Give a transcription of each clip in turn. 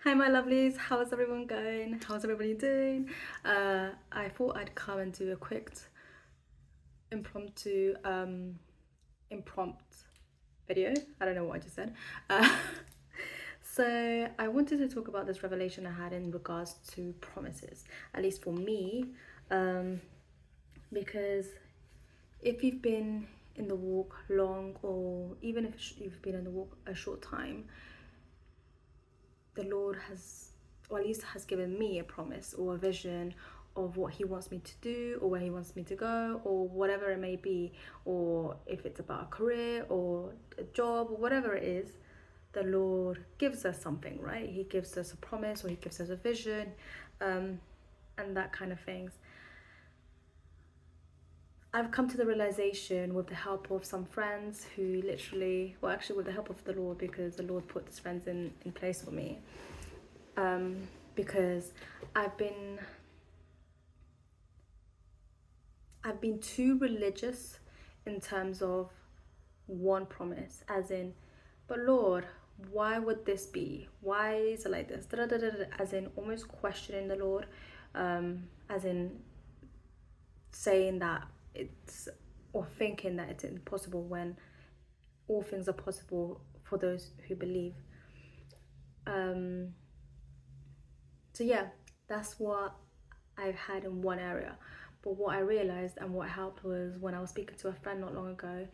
Hi, my lovelies. How's everyone going? How's everybody doing? I thought I'd come and do a quick impromptu impromptu video. I don't know what I just said. Uh, so I wanted to talk about this revelation I had in regards to promises, at least for me, um, because if you've been in the walk long, or even if you've been in the walk a short time, the Lord has, or at least has given me a promise or a vision of what He wants me to do, or where He wants me to go, or whatever it may be, or if it's about a career or a job or whatever it is. The Lord gives us something, right? He gives us a promise, or He gives us a vision, and that kind of things. I've come to the realization with the help of some friends who literally, well, actually, with the help of the Lord, because the Lord put these friends in place for me. Because I've been too religious in terms of one promise, as in, but Lord, why would this be? Why is it like this? Da, da, da, da, da, as in almost questioning the Lord, as in saying that it's, or thinking that it's impossible when all things are possible for those who believe. So yeah, that's what I've had in one area. But what I realized and what helped was when I was speaking to a friend not long ago,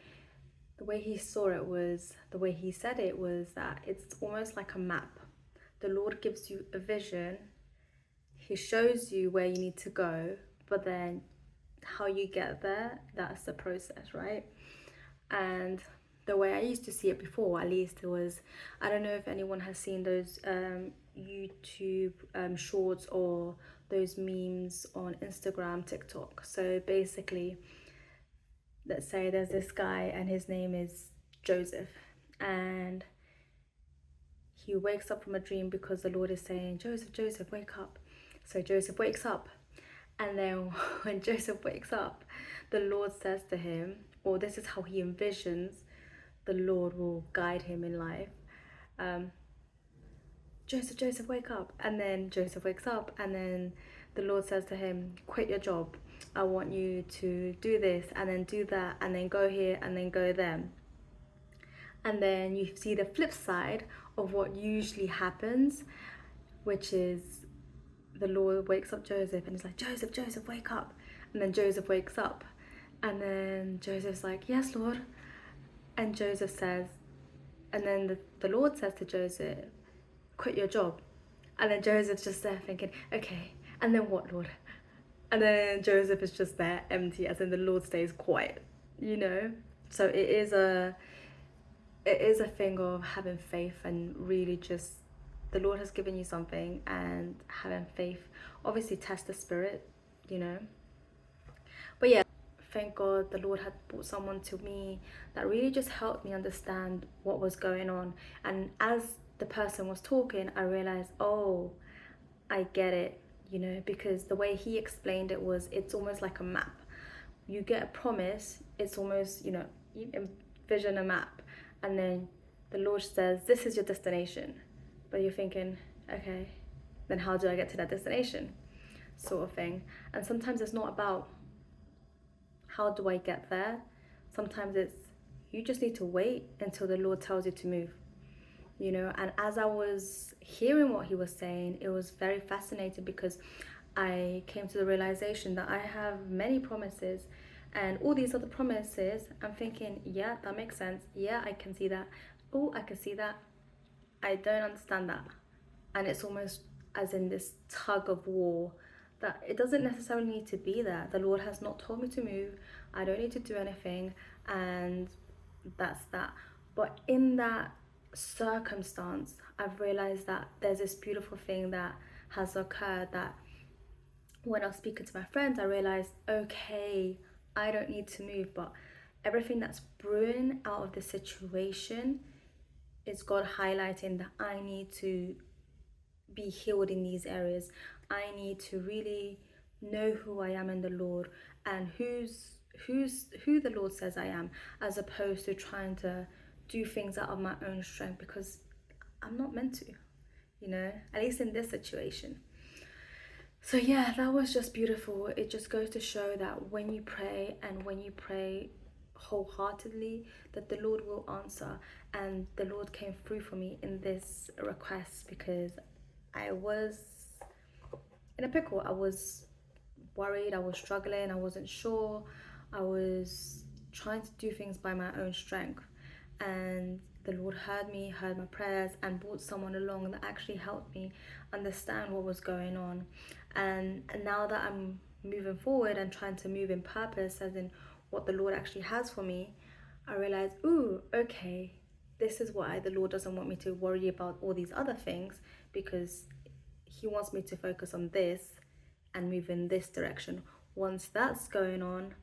the way he saw it was, the way he said it was that it's almost like a map. The Lord gives you a vision, He shows you where you need to go, but then how you get there, that's the process, right? And the way I used to see it before, at least, it was, I don't know if anyone has seen those YouTube shorts or those memes on Instagram, TikTok. So basically, let's say there's this guy and his name is Joseph, and he wakes up from a dream because the Lord is saying, Joseph, Joseph, wake up. So Joseph wakes up, and then when Joseph wakes up, the Lord says to him, or this is how he envisions the Lord will guide him in life. Joseph, Joseph, wake up. And then Joseph wakes up, and then the Lord says to him, quit your job. I want you to do this and then do that and then go here and then go there. And then you see the flip side of what usually happens, which is the Lord wakes up Joseph and he's like, Joseph, Joseph, wake up. And then Joseph wakes up. And then Joseph's like, yes, Lord. And Joseph says, and then the Lord says to Joseph, quit your job. And then Joseph's just there thinking, okay, and then what, Lord? And then Joseph is just there empty, as in the Lord stays quiet, you know? So it is a thing of having faith and really just, the Lord has given you something and having faith. Obviously test the spirit, you know? But yeah, thank God the Lord had brought someone to me that really just helped me understand what was going on. And as the person was talking, I realized, oh, I get it, you know, because the way he explained it was, it's almost like a map. You get a promise, it's almost, you know, you envision a map, and then the Lord says, this is your destination. But you're thinking, okay, then how do I get to that destination? Sort of thing. And sometimes it's not about how do I get there. Sometimes it's, you just need to wait until the Lord tells you to move, you know. And as I was hearing what he was saying, it was very fascinating, because I came to the realization that I have many promises, and all these other promises, I'm thinking, yeah, that makes sense. Yeah, I can see that. Oh, I can see that. I don't understand that. And it's almost as in this tug of war, that it doesn't necessarily need to be there. The Lord has not told me to move. I don't need to do anything, and that's that. But in that circumstance, I've realized that there's this beautiful thing that has occurred, that when I was speaking to my friends, I realized, okay, I don't need to move, but everything that's brewing out of the situation is God highlighting that I need to be healed in these areas. I need to really know who I am in the Lord, and who the Lord says I am, as opposed to trying to do things out of my own strength, because I'm not meant to. you know, at least in this situation. So yeah, that was just beautiful. It just goes to show that when you pray, and when you pray wholeheartedly, that the Lord will answer. And the Lord came through for me in this request, because I was in a pickle. I was worried, I was struggling, I wasn't sure, I was trying to do things by my own strength. And the Lord heard me, heard my prayers, and brought someone along that actually helped me understand what was going on. And now that I'm moving forward and trying to move in purpose, as in what the Lord actually has for me, I realized, ooh, okay, this is why the Lord doesn't want me to worry about all these other things, because He wants me to focus on this and move in this direction. Once that's going on,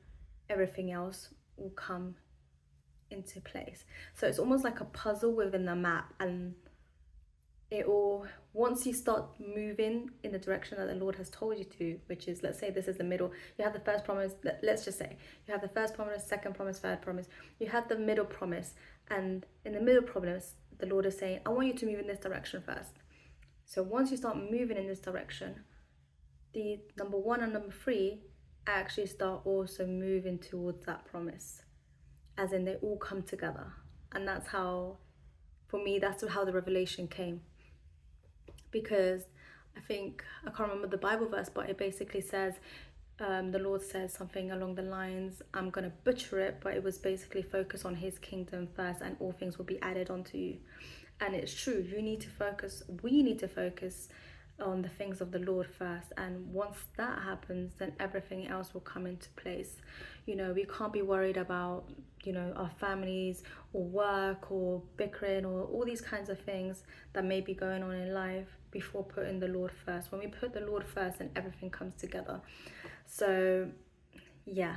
everything else will come into place. So it's almost like a puzzle within the map, and it all, once you start moving in the direction that the Lord has told you to, which is, let's say this is the middle, you have the first promise, let's just say you have the first promise, second promise, third promise, you have the middle promise, and in the middle promise the Lord is saying, I want you to move in this direction first. So once you start moving in this direction, the number 1 and number 3 actually start also moving towards that promise, as in they all come together. And that's how, for me, that's how the revelation came. Because I can't remember the Bible verse, but it basically says, the Lord says something along the lines, I'm going to butcher it, but it was basically focus on His kingdom first and all things will be added onto you. And it's true, we need to focus on the things of the Lord first. And once that happens, then everything else will come into place. You know, we can't be worried about, you know, our families or work or bickering or all these kinds of things that may be going on in life before putting the Lord first. When we put the Lord first, then everything comes together. So yeah,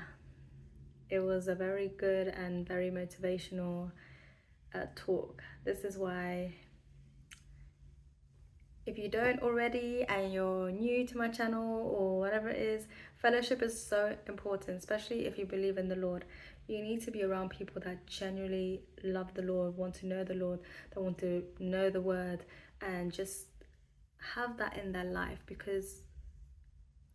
it was a very good and very motivational talk. This is why, if you don't already and you're new to my channel or whatever it is, fellowship is so important, especially if you believe in the Lord. You need to be around people that genuinely love the Lord, want to know the Lord, that want to know the word, and just have that in their life. Because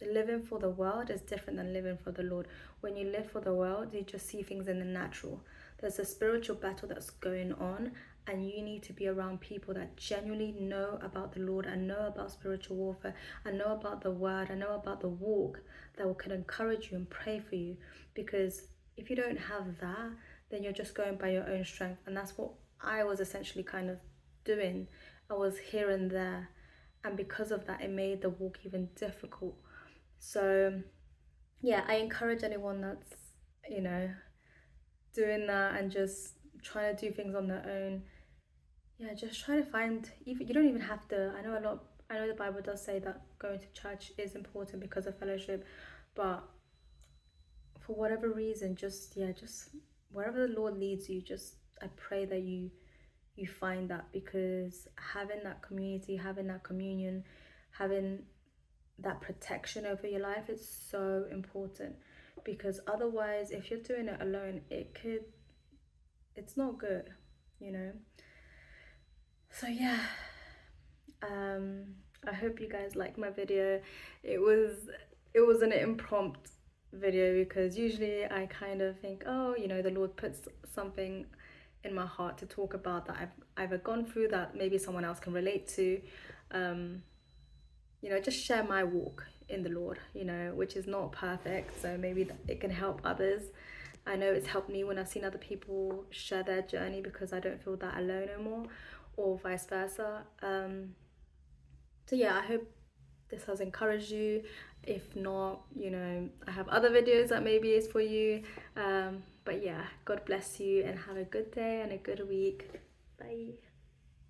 living for the world is different than living for the Lord. When you live for the world, you just see things in the natural. There's a spiritual battle that's going on, and you need to be around people that genuinely know about the Lord and know about spiritual warfare and know about the word and know about the walk, that can encourage you and pray for you. Because if you don't have that, then you're just going by your own strength. And that's what I was essentially kind of doing. I was here and there, and because of that, it made the walk even difficult. So yeah, I encourage anyone that's, you know, doing that and just trying to do things on their own. Yeah, just try to find, even, you don't even have to, I know the Bible does say that going to church is important because of fellowship, but for whatever reason, just wherever the Lord leads you, just, I pray that you find that. Because having that community, having that communion, having that protection over your life is so important. Because otherwise, if you're doing it alone, it's not good, you know. So yeah, I hope you guys like my video. It was an impromptu video, because usually I kind of think, oh, you know, the Lord puts something in my heart to talk about that I've either gone through that maybe someone else can relate to. You know, just share my walk in the Lord, you know, which is not perfect, so maybe it can help others. I know it's helped me when I've seen other people share their journey, because I don't feel that alone anymore, or vice versa. So yeah, I hope this has encouraged you. If not, you know, I have other videos that maybe is for you. But yeah, God bless you and have a good day and a good week. Bye.